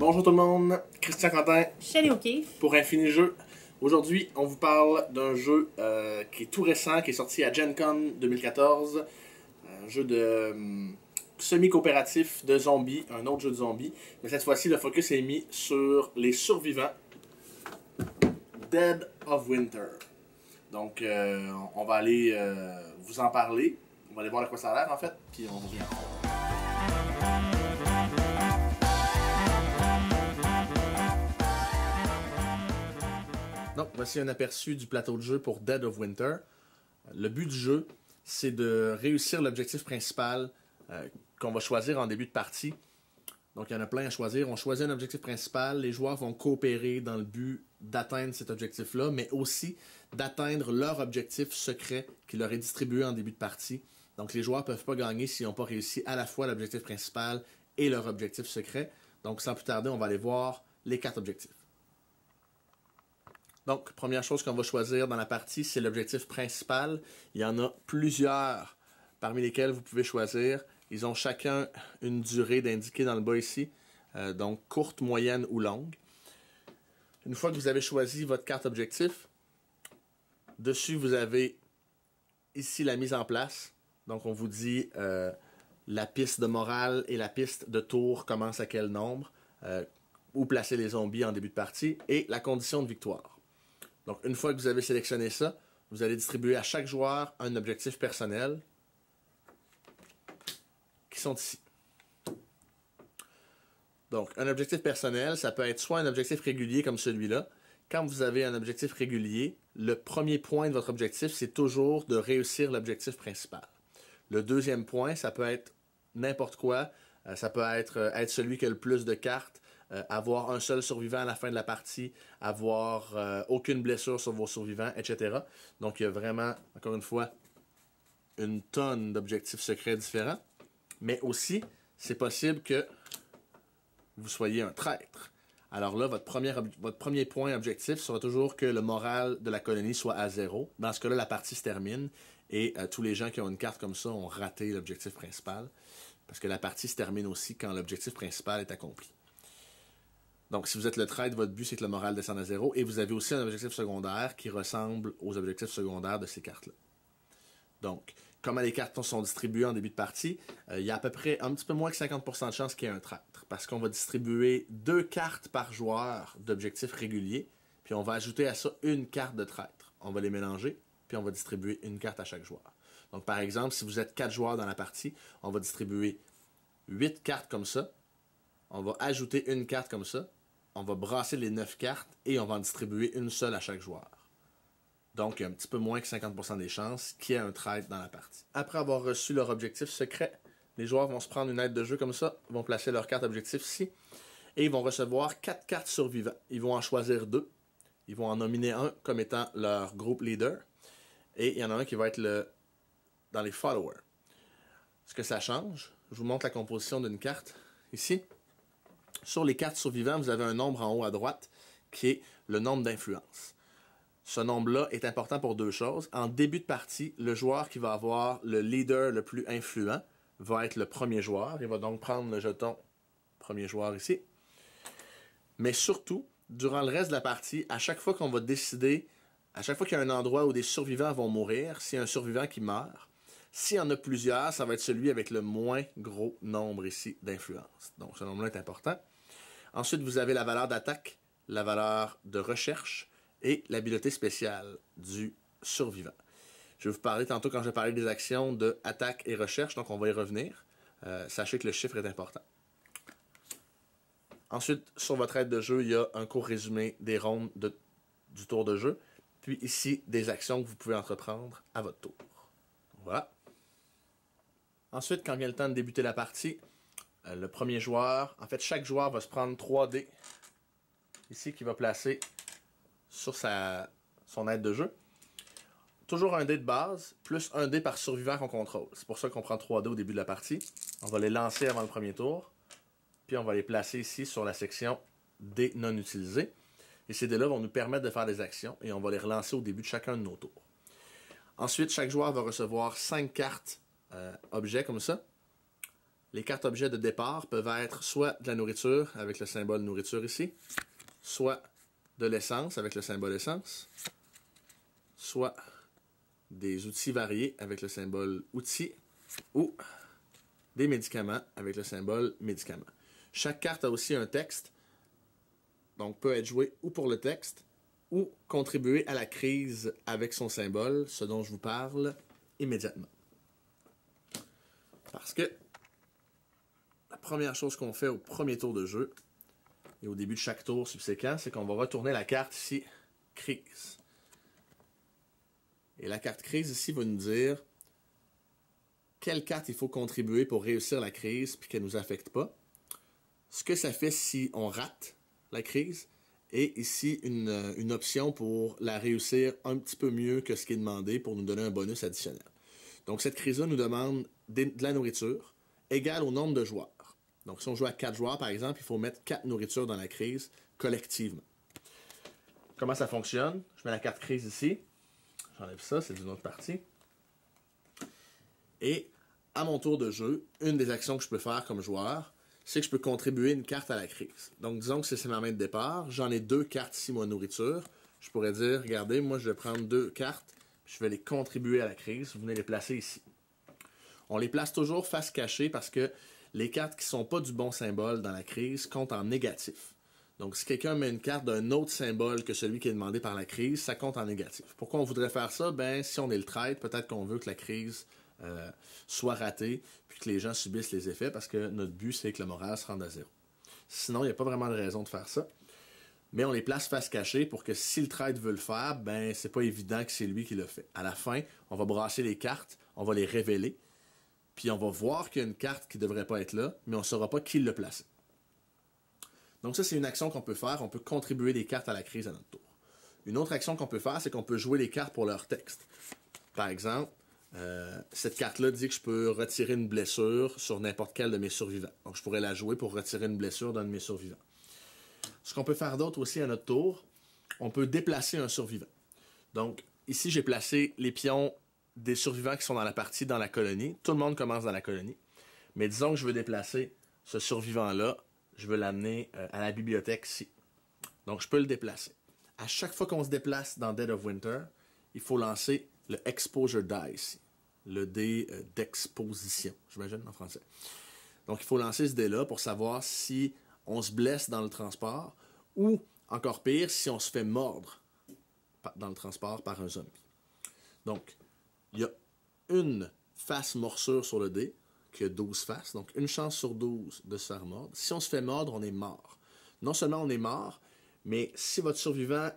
Bonjour tout le monde, Christian Quentin Shelley O'Keefe. pour Infini Jeux. Aujourd'hui, on vous parle d'un jeu qui est tout récent, qui est sorti à Gen Con 2014. Un jeu de semi-coopératif de zombies, un autre jeu de zombies. Mais cette fois-ci, le focus est mis sur les survivants. Dead of Winter. Donc, on va aller vous en parler. On va aller voir de quoi ça a l'air en fait, puis on revient. Donc, voici un aperçu du plateau de jeu pour Dead of Winter. Le but du jeu, c'est de réussir l'objectif principal qu'on va choisir en début de partie. Donc, il y en a plein à choisir. On choisit un objectif principal. Les joueurs vont coopérer dans le but d'atteindre cet objectif-là, mais aussi d'atteindre leur objectif secret qui leur est distribué en début de partie. Donc, les joueurs ne peuvent pas gagner s'ils n'ont pas réussi à la fois l'objectif principal et leur objectif secret. Donc, sans plus tarder, on va aller voir les 4 objectifs. Donc, première chose qu'on va choisir dans la partie, c'est l'objectif principal. Il y en a plusieurs parmi lesquels vous pouvez choisir. Ils ont chacun une durée d'indiquer dans le bas ici, donc courte, moyenne ou longue. Une fois que vous avez choisi votre carte objectif, dessus vous avez ici la mise en place. Donc, on vous dit la piste de morale et la piste de tour commence à quel nombre, où placer les zombies en début de partie, et la condition de victoire. Donc, une fois que vous avez sélectionné ça, vous allez distribuer à chaque joueur un objectif personnel qui sont ici. Donc, un objectif personnel, ça peut être soit un objectif régulier comme celui-là. Quand vous avez un objectif régulier, le premier point de votre objectif, c'est toujours de réussir l'objectif principal. Le deuxième point, ça peut être n'importe quoi. Ça peut être celui qui a le plus de cartes. Avoir un seul survivant à la fin de la partie, avoir aucune blessure sur vos survivants, etc. Donc, il y a vraiment, encore une fois, une tonne d'objectifs secrets différents. Mais aussi, c'est possible que vous soyez un traître. Alors là, votre premier point objectif sera toujours que le moral de la colonie soit à 0. Dans ce cas-là, la partie se termine et tous les gens qui ont une carte comme ça ont raté l'objectif principal. Parce que la partie se termine aussi quand l'objectif principal est accompli. Donc, si vous êtes le traître, votre but, c'est que le moral descende à 0. Et vous avez aussi un objectif secondaire qui ressemble aux objectifs secondaires de ces cartes-là. Donc, comment les cartes sont distribuées en début de partie, il y a à peu près un petit peu moins que 50% de chances qu'il y ait un traître. Parce qu'on va distribuer 2 cartes par joueur d'objectifs réguliers. Puis on va ajouter à ça une carte de traître. On va les mélanger, puis on va distribuer une carte à chaque joueur. Donc, par exemple, si vous êtes 4 joueurs dans la partie, on va distribuer 8 cartes comme ça. On va ajouter une carte comme ça. On va brasser les 9 cartes et on va en distribuer une seule à chaque joueur. Donc, il y a un petit peu moins que 50% des chances qu'il y ait un traître dans la partie. Après avoir reçu leur objectif secret, les joueurs vont se prendre une aide de jeu comme ça, vont placer leur carte objectif ici, et ils vont recevoir 4 cartes survivants. Ils vont en choisir 2. Ils vont en nominer un comme étant leur groupe leader, et il y en a un qui va être dans les followers. Ce que ça change, je vous montre la composition d'une carte ici. Sur les cartes survivantes, vous avez un nombre en haut à droite qui est le nombre d'influence. Ce nombre-là est important pour 2 choses. En début de partie, le joueur qui va avoir le leader le plus influent va être le premier joueur. Il va donc prendre le jeton premier joueur ici. Mais surtout, durant le reste de la partie, à chaque fois qu'on va décider, à chaque fois qu'il y a un endroit où des survivants vont mourir, s'il y a un survivant qui meurt, s'il y en a plusieurs, ça va être celui avec le moins gros nombre ici d'influence. Donc, ce nombre-là est important. Ensuite, vous avez la valeur d'attaque, la valeur de recherche et l'habileté spéciale du survivant. Je vais vous parler tantôt, quand je vais parler des actions de attaque et recherche, donc on va y revenir. Sachez que le chiffre est important. Ensuite, sur votre aide de jeu, il y a un court résumé des rondes du tour de jeu. Puis ici, des actions que vous pouvez entreprendre à votre tour. Voilà. Ensuite, quand vient le temps de débuter la partie, le premier joueur, en fait, chaque joueur va se prendre 3 dés ici qu'il va placer sur son aide de jeu. Toujours un dé de base, plus un dé par survivant qu'on contrôle. C'est pour ça qu'on prend 3 dés au début de la partie. On va les lancer avant le premier tour, puis on va les placer ici sur la section dés non utilisés. Et ces dés-là vont nous permettre de faire des actions et on va les relancer au début de chacun de nos tours. Ensuite, chaque joueur va recevoir 5 cartes objets comme ça. Les cartes objets de départ peuvent être soit de la nourriture avec le symbole nourriture ici, soit de l'essence avec le symbole essence, soit des outils variés avec le symbole outils, ou des médicaments avec le symbole médicament. Chaque carte a aussi un texte, donc peut être jouée ou pour le texte, ou contribuer à la crise avec son symbole, ce dont je vous parle immédiatement. Parce que la première chose qu'on fait au premier tour de jeu, et au début de chaque tour subséquent, c'est qu'on va retourner la carte ici, crise. Et la carte crise ici va nous dire quelle carte il faut contribuer pour réussir la crise puis qu'elle ne nous affecte pas. Ce que ça fait si on rate la crise. Et ici, une option pour la réussir un petit peu mieux que ce qui est demandé pour nous donner un bonus additionnel. Donc cette crise-là nous demande de la nourriture égale au nombre de joueurs. Donc si on joue à 4 joueurs, par exemple, il faut mettre 4 nourritures dans la crise collectivement. Comment ça fonctionne? Je mets la carte crise ici. J'enlève ça, c'est d'une autre partie. Et à mon tour de jeu, une des actions que je peux faire comme joueur, c'est que je peux contribuer une carte à la crise. Donc disons que c'est ma main de départ, j'en ai 2 cartes ici, moi, nourriture. Je pourrais dire, regardez, moi je vais prendre 2 cartes, je vais les contribuer à la crise, vous venez les placer ici. On les place toujours face cachée parce que les cartes qui ne sont pas du bon symbole dans la crise comptent en négatif. Donc, si quelqu'un met une carte d'un autre symbole que celui qui est demandé par la crise, ça compte en négatif. Pourquoi on voudrait faire ça? Ben, si on est le traître, peut-être qu'on veut que la crise soit ratée, puis que les gens subissent les effets, parce que notre but, c'est que le moral se rende à 0. Sinon, il n'y a pas vraiment de raison de faire ça. Mais on les place face cachée pour que si le traître veut le faire, ben, c'est pas évident que c'est lui qui le fait. À la fin, on va brasser les cartes, on va les révéler, puis on va voir qu'il y a une carte qui ne devrait pas être là, mais on ne saura pas qui l'a placée. Donc ça, c'est une action qu'on peut faire. On peut contribuer des cartes à la crise à notre tour. Une autre action qu'on peut faire, c'est qu'on peut jouer les cartes pour leur texte. Par exemple, cette carte-là dit que je peux retirer une blessure sur n'importe quel de mes survivants. Donc je pourrais la jouer pour retirer une blessure d'un de mes survivants. Ce qu'on peut faire d'autre aussi à notre tour, on peut déplacer un survivant. Donc ici, j'ai placé les pions des survivants qui sont dans la partie dans la colonie. Tout le monde commence dans la colonie. Mais disons que je veux déplacer ce survivant-là, je veux l'amener à la bibliothèque ici. Donc, je peux le déplacer. À chaque fois qu'on se déplace dans Dead of Winter, il faut lancer le Exposure Die ici. Le dé d'exposition, j'imagine en français. Donc, il faut lancer ce dé-là pour savoir si on se blesse dans le transport ou, encore pire, si on se fait mordre dans le transport par un zombie. Donc, il y a une face morsure sur le dé, qui a 12 faces, donc une chance sur 12 de se faire mordre. Si on se fait mordre, on est mort. Non seulement on est mort, mais si votre survivant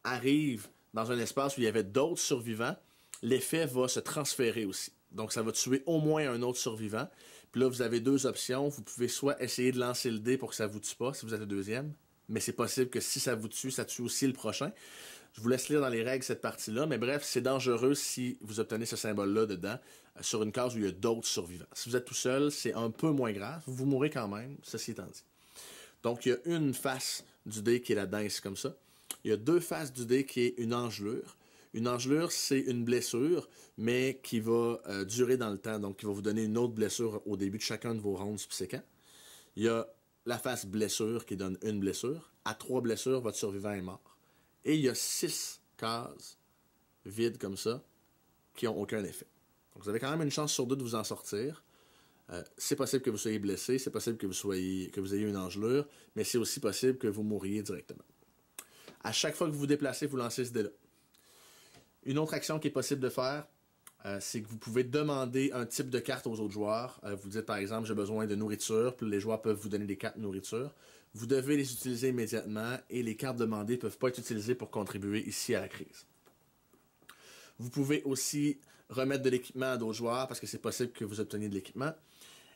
arrive dans un espace où il y avait d'autres survivants, l'effet va se transférer aussi. Donc ça va tuer au moins un autre survivant. Puis là, vous avez 2 options. Vous pouvez soit essayer de lancer le dé pour que ça ne vous tue pas, si vous êtes le deuxième, mais c'est possible que si ça vous tue, ça tue aussi le prochain. Je vous laisse lire dans les règles cette partie-là, mais bref, c'est dangereux si vous obtenez ce symbole-là dedans, sur une case où il y a d'autres survivants. Si vous êtes tout seul, c'est un peu moins grave. Vous mourrez quand même, ceci étant dit. Donc, il y a une face du dé qui est là-dedans, ici comme ça. Il y a 2 faces du dé qui est une engelure. Une engelure, c'est une blessure, mais qui va durer dans le temps, donc qui va vous donner une autre blessure au début de chacun de vos rounds subséquents. Il y a la face blessure qui donne une blessure. À 3 blessures, votre survivant est mort. Et il y a 6 cases vides comme ça qui n'ont aucun effet. Donc vous avez quand même une chance sur 2 de vous en sortir. C'est possible que vous soyez blessé, c'est possible que vous ayez une engelure, mais c'est aussi possible que vous mouriez directement. À chaque fois que vous vous déplacez, vous lancez ce dé-là. Une autre action qui est possible de faire, c'est que vous pouvez demander un type de carte aux autres joueurs. Vous dites par exemple, j'ai besoin de nourriture, puis les joueurs peuvent vous donner des cartes de nourriture. Vous devez les utiliser immédiatement et les cartes demandées ne peuvent pas être utilisées pour contribuer ici à la crise. Vous pouvez aussi remettre de l'équipement à d'autres joueurs parce que c'est possible que vous obteniez de l'équipement.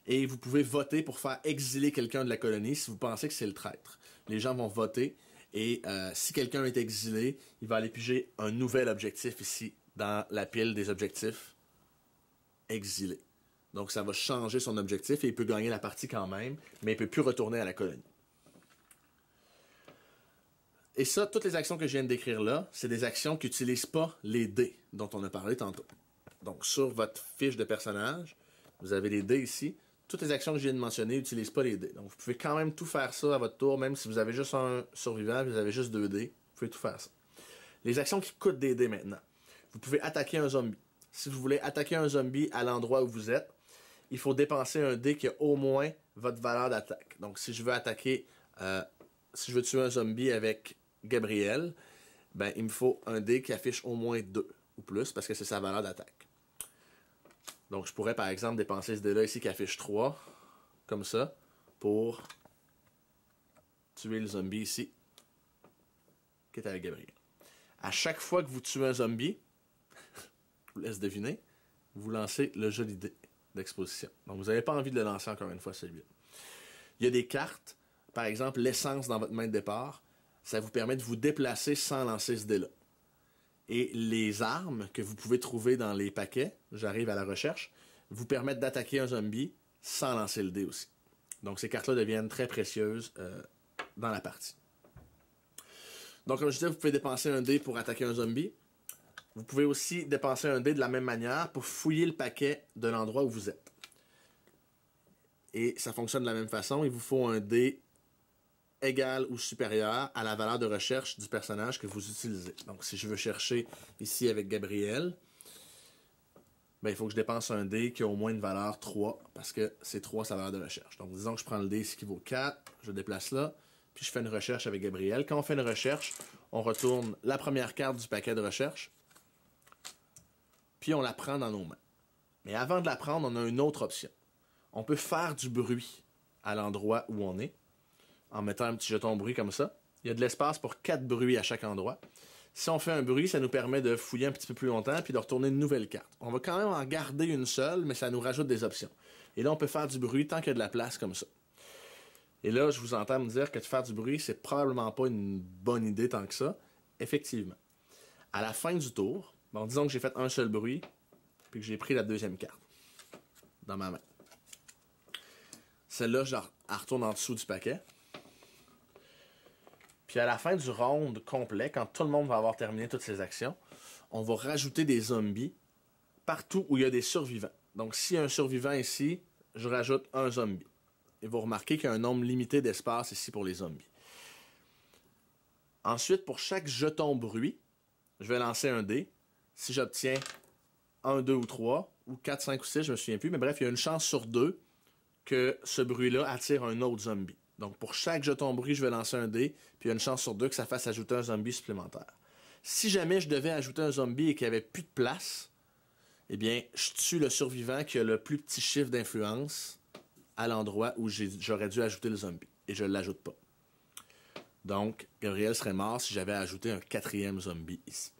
Et vous pouvez voter pour faire exiler quelqu'un de la colonie si vous pensez que c'est le traître. Les gens vont voter et si quelqu'un est exilé, il va aller piger un nouvel objectif ici dans la pile des objectifs exilés. Donc ça va changer son objectif et il peut gagner la partie quand même, mais il ne peut plus retourner à la colonie. Et ça, toutes les actions que je viens de décrire là, c'est des actions qui n'utilisent pas les dés dont on a parlé tantôt. Donc, sur votre fiche de personnage, vous avez les dés ici. toutes les actions que je viens de mentionner n'utilisent pas les dés. Donc, vous pouvez quand même tout faire ça à votre tour, même si vous avez juste un survivant, vous avez juste 2 dés, vous pouvez tout faire ça. Les actions qui coûtent des dés maintenant. Vous pouvez attaquer un zombie. Si vous voulez attaquer un zombie à l'endroit où vous êtes, il faut dépenser un dé qui a au moins votre valeur d'attaque. Donc, si je veux attaquer, si je veux tuer un zombie avec Gabriel, ben, il me faut un dé qui affiche au moins 2 ou plus, parce que c'est sa valeur d'attaque. Donc, je pourrais, par exemple, dépenser ce dé-là ici qui affiche 3, comme ça, pour tuer le zombie ici, qui est avec Gabriel. À chaque fois que vous tuez un zombie, je vous laisse deviner, vous lancez le joli dé d'exposition. Donc, vous n'avez pas envie de le lancer encore une fois, celui-là. Il y a des cartes, par exemple, l'essence dans votre main de départ, ça vous permet de vous déplacer sans lancer ce dé-là. Et les armes que vous pouvez trouver dans les paquets, j'arrive à la recherche, vous permettent d'attaquer un zombie sans lancer le dé aussi. Donc, ces cartes-là deviennent très précieuses dans la partie. Donc, comme je disais, vous pouvez dépenser un dé pour attaquer un zombie. Vous pouvez aussi dépenser un dé de la même manière pour fouiller le paquet de l'endroit où vous êtes. Et ça fonctionne de la même façon. Il vous faut un dé égal ou supérieur à la valeur de recherche du personnage que vous utilisez. Donc, si je veux chercher ici avec Gabriel, ben, il faut que je dépense un dé qui a au moins une valeur 3, parce que c'est 3 sa valeur de recherche. Donc, disons que je prends le dé ici qui vaut 4, je le déplace là, puis je fais une recherche avec Gabriel. Quand on fait une recherche, on retourne la première carte du paquet de recherche, puis on la prend dans nos mains. Mais avant de la prendre, on a une autre option. On peut faire du bruit à l'endroit où on est, en mettant un petit jeton bruit comme ça. Il y a de l'espace pour 4 bruits à chaque endroit. Si on fait un bruit, ça nous permet de fouiller un petit peu plus longtemps puis de retourner une nouvelle carte. On va quand même en garder une seule, mais ça nous rajoute des options. Et là, on peut faire du bruit tant qu'il y a de la place comme ça. Et là, je vous entends me dire que de faire du bruit, c'est probablement pas une bonne idée tant que ça. Effectivement. À la fin du tour, bon, disons que j'ai fait un seul bruit, puis que j'ai pris la deuxième carte dans ma main. Celle-là, je la retourne en dessous du paquet. Puis à la fin du round complet, quand tout le monde va avoir terminé toutes ses actions, on va rajouter des zombies partout où il y a des survivants. Donc, s'il y a un survivant ici, je rajoute un zombie. Et vous remarquez qu'il y a un nombre limité d'espace ici pour les zombies. Ensuite, pour chaque jeton bruit, je vais lancer un dé. Si j'obtiens 1, 2 ou 3, ou 4, 5 ou 6, je ne me souviens plus, mais bref, il y a une chance sur 2 que ce bruit-là attire un autre zombie. Donc, pour chaque jeton bruit, je vais lancer un dé, puis il y a une chance sur 2 que ça fasse ajouter un zombie supplémentaire. Si jamais je devais ajouter un zombie et qu'il n'y avait plus de place, eh bien, je tue le survivant qui a le plus petit chiffre d'influence à l'endroit où j'aurais dû ajouter le zombie. Et je ne l'ajoute pas. Donc, Gabriel serait mort si j'avais ajouté un 4e zombie ici.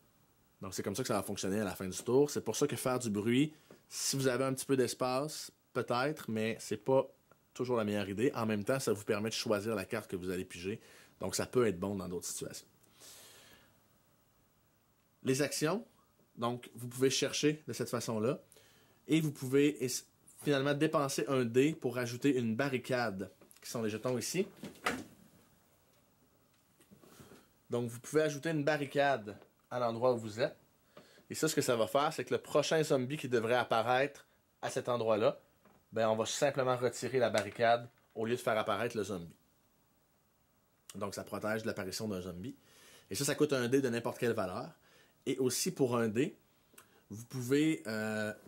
Donc, c'est comme ça que ça va fonctionner à la fin du tour. C'est pour ça que faire du bruit, si vous avez un petit peu d'espace, peut-être, mais c'est pas toujours la meilleure idée. En même temps, ça vous permet de choisir la carte que vous allez piger. Donc, ça peut être bon dans d'autres situations. Les actions, donc, vous pouvez chercher de cette façon-là. Et vous pouvez finalement dépenser un dé pour ajouter une barricade, qui sont les jetons ici. Donc, vous pouvez ajouter une barricade à l'endroit où vous êtes. Et ça, ce que ça va faire, c'est que le prochain zombie qui devrait apparaître à cet endroit-là, ben, on va simplement retirer la barricade au lieu de faire apparaître le zombie. Donc, ça protège de l'apparition d'un zombie. Et ça coûte un dé de n'importe quelle valeur. Et aussi, pour un dé, vous pouvez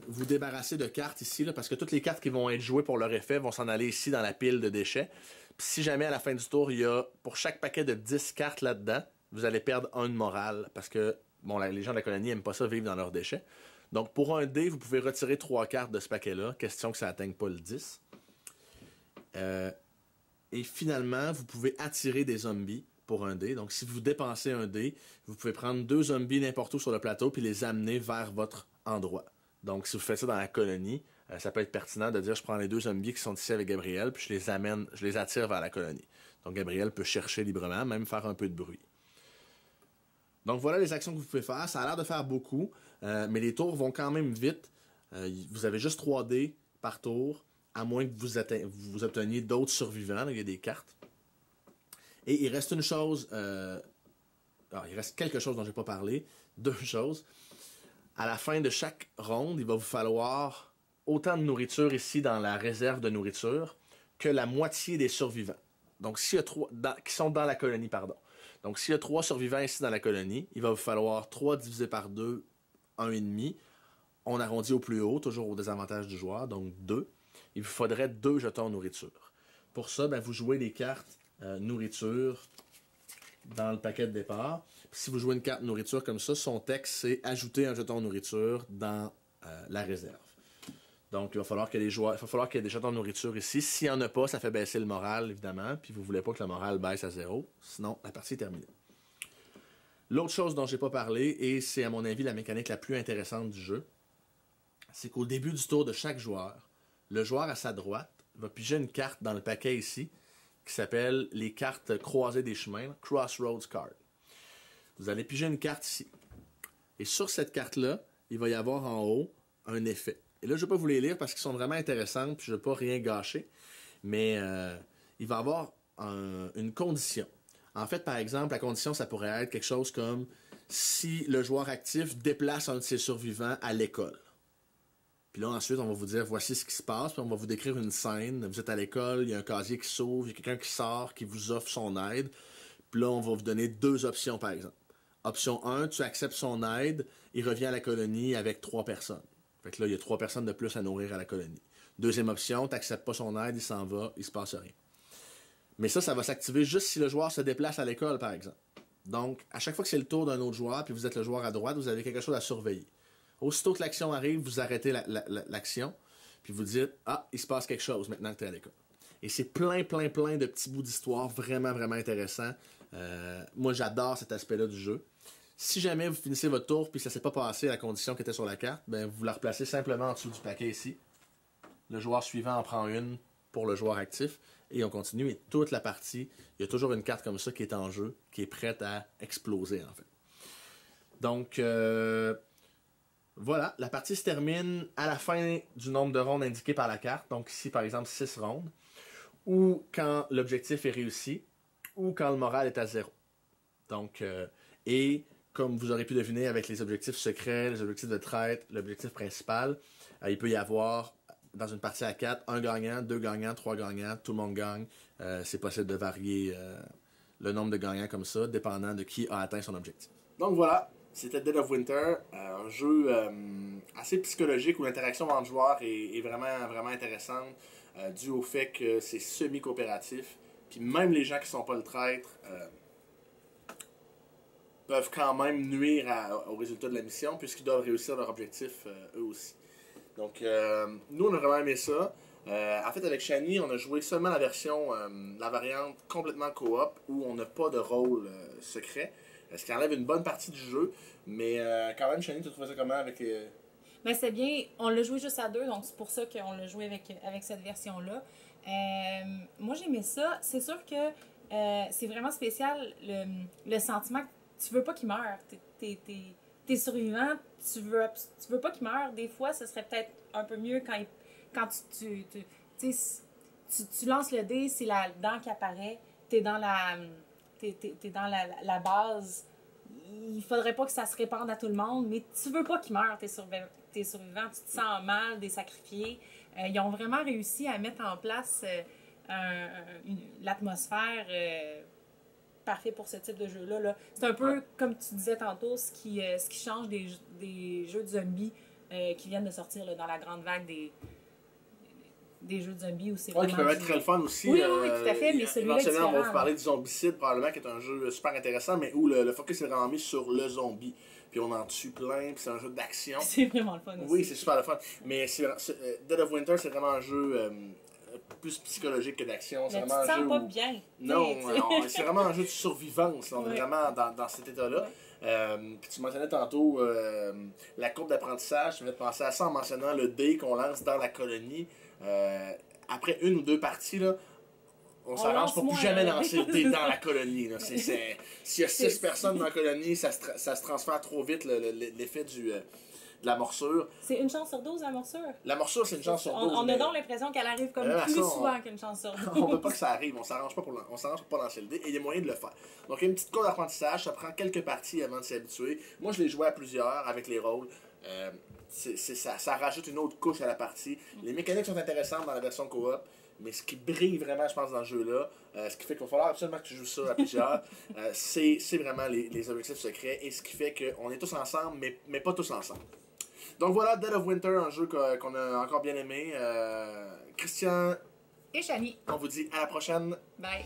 vous débarrasser de cartes ici, là, parce que toutes les cartes qui vont être jouées pour leur effet vont s'en aller ici dans la pile de déchets. Puis si jamais à la fin du tour, il y a pour chaque paquet de 10 cartes là-dedans, vous allez perdre 1 de morale, parce que bon, les gens de la colonie n'aiment pas ça vivre dans leurs déchets. Donc pour un dé, vous pouvez retirer 3 cartes de ce paquet-là, question que ça n'atteigne pas le 10. Et finalement, vous pouvez attirer des zombies pour un dé. Donc si vous dépensez un dé, vous pouvez prendre 2 zombies n'importe où sur le plateau puis les amener vers votre endroit. Donc si vous faites ça dans la colonie, ça peut être pertinent de dire je prends les 2 zombies qui sont ici avec Gabriel puis je les attire vers la colonie. Donc Gabriel peut chercher librement, même faire un peu de bruit. Donc voilà les actions que vous pouvez faire. Ça a l'air de faire beaucoup, mais les tours vont quand même vite. Vous avez juste 3 dés par tour, à moins que vous obteniez d'autres survivants. Là, il y a des cartes. Et il reste une chose... il reste quelque chose dont je n'ai pas parlé. 2 choses. À la fin de chaque ronde, il va vous falloir autant de nourriture ici dans la réserve de nourriture que la moitié des survivants. Donc, s'il y a qui sont dans la colonie, pardon. Donc, s'il y a 3 survivants ici dans la colonie, il va vous falloir 3 divisé par 2, 1,5. On arrondit au plus haut, toujours au désavantage du joueur, donc 2. Il vous faudrait 2 jetons nourriture. Pour ça, ben, vous jouez les cartes nourriture dans le paquet de départ. Puis, si vous jouez une carte nourriture comme ça, son texte, c'est ajouter un jeton nourriture dans la réserve. Donc, il va falloir qu'il y ait des jetons de nourriture ici. S'il n'y en a pas, ça fait baisser le moral, évidemment. Puis vous ne voulez pas que le moral baisse à 0. Sinon, la partie est terminée. L'autre chose dont je n'ai pas parlé, et c'est à mon avis la mécanique la plus intéressante du jeu, c'est qu'au début du tour de chaque joueur, le joueur à sa droite va piger une carte dans le paquet ici, qui s'appelle les cartes croisées des chemins, Crossroads Card. Vous allez piger une carte ici. Et sur cette carte-là, il va y avoir en haut un effet. Et là, je ne vais pas vous les lire parce qu'ils sont vraiment intéressants, puis je ne vais pas rien gâcher. Mais il va y avoir une condition. En fait, par exemple, la condition, ça pourrait être quelque chose comme si le joueur actif déplace un de ses survivants à l'école. Puis là, ensuite, on va vous dire, voici ce qui se passe, puis on va vous décrire une scène. Vous êtes à l'école, il y a un casier qui s'ouvre, il y a quelqu'un qui sort, qui vous offre son aide. Puis là, on va vous donner 2 options, par exemple. Option 1, tu acceptes son aide, il revient à la colonie avec 3 personnes. Fait que là, il y a 3 personnes de plus à nourrir à la colonie. Deuxième option, tu n'acceptes pas son aide, il s'en va, il se passe rien. Mais ça va s'activer juste si le joueur se déplace à l'école, par exemple. Donc, à chaque fois que c'est le tour d'un autre joueur, puis vous êtes le joueur à droite, vous avez quelque chose à surveiller. Aussitôt que l'action arrive, vous arrêtez l'action, puis vous dites « Ah, il se passe quelque chose maintenant que tu es à l'école. » Et c'est plein de petits bouts d'histoire vraiment, vraiment intéressants. Moi, j'adore cet aspect-là du jeu. Si jamais vous finissez votre tour puis ça s'est pas passé à la condition qui était sur la carte, ben vous la replacez simplement en dessous du paquet ici. Le joueur suivant en prend une pour le joueur actif et on continue. Et toute la partie, il y a toujours une carte comme ça qui est en jeu, qui est prête à exploser en fait. Donc voilà, la partie se termine à la fin du nombre de rondes indiqué par la carte. Donc ici par exemple 6 rondes. Ou quand l'objectif est réussi, ou quand le moral est à 0. Donc, et comme vous aurez pu deviner avec les objectifs secrets, les objectifs de traite, l'objectif principal, il peut y avoir, dans une partie à 4, 1 gagnant, 2 gagnants, 3 gagnants, tout le monde gagne. C'est possible de varier le nombre de gagnants comme ça, dépendant de qui a atteint son objectif. Donc voilà, c'était Dead of Winter, un jeu assez psychologique où l'interaction entre joueurs est vraiment, vraiment intéressante, dû au fait que c'est semi-coopératif. Puis même les gens qui ne sont pas le traître peuvent quand même nuire au résultat de la mission, puisqu'ils doivent réussir leur objectif eux aussi. Donc, nous, on a vraiment aimé ça. En fait, avec Shani, on a joué seulement la variante complètement coop, où on n'a pas de rôle secret, ce qui enlève une bonne partie du jeu. Mais quand même, Shani, tu trouvais ça comment avec... Ben, c'est bien, on l'a joué juste à 2, donc c'est pour ça qu'on l'a joué avec cette version-là. Moi, j'aimais ça. C'est sûr que c'est vraiment spécial, le sentiment que tu veux pas qu'il meure. T'es survivant, tu veux pas qu'il meure. Des fois, ce serait peut-être un peu mieux quand tu lances le dé, c'est la dent qui apparaît, t'es dans la base. Il faudrait pas que ça se répande à tout le monde, mais tu veux pas qu'il meure, tes survivants, tu te sens mal, des sacrifiés. Ils ont vraiment réussi à mettre en place l'atmosphère parfait pour ce type de jeu-là. Là. C'est un peu, comme tu disais tantôt, ce qui change des jeux de zombies qui viennent de sortir là, dans la grande vague des jeux de zombies où c'est qui peuvent être très le fun aussi. Oui, tout à fait, mais celui-là est différent. On va vous parler du Zombicide, probablement, qui est un jeu super intéressant, mais où le focus est vraiment mis sur le zombie. Puis on en tue plein, puis c'est un jeu d'action. C'est vraiment le fun aussi. Oui, c'est super le fun. Mais Dead of Winter, c'est vraiment un jeu plus psychologique que d'action. Mais vraiment tu te sens pas bien. Non, c'est vraiment un jeu de survivance. On est vraiment dans cet état-là. Puis tu mentionnais tantôt la courbe d'apprentissage. Tu m'as fait penser à ça en mentionnant le dé qu'on lance dans la colonie. Après 1 ou 2 parties, là, on s'arrange pour plus jamais lancer le dé dans la colonie. S'il y a 6 personnes dans la colonie, ça se transfère trop vite l'effet de la morsure. C'est une chance sur 12 la morsure? La morsure, c'est une chance sur 12. On a donc l'impression qu'elle arrive comme plus souvent qu'une chance sur 12. On veut pas que ça arrive, on s'arrange pas pour pas lancer le dé et il y a moyen de le faire. Donc il y a une petite courbe d'apprentissage, ça prend quelques parties avant de s'y habituer. Moi je l'ai joué à plusieurs avec les rôles. ça rajoute une autre couche à la partie. Les mécaniques sont intéressantes dans la version coop, mais ce qui brille vraiment, je pense, dans ce jeu-là, ce qui fait qu'il va falloir absolument que tu joues ça à plusieurs, c'est vraiment les objectifs secrets et ce qui fait qu'on est tous ensemble, mais pas tous ensemble. Donc voilà, Dead of Winter, un jeu qu'on a encore bien aimé. Christian Et Shani. on vous dit à la prochaine. Bye.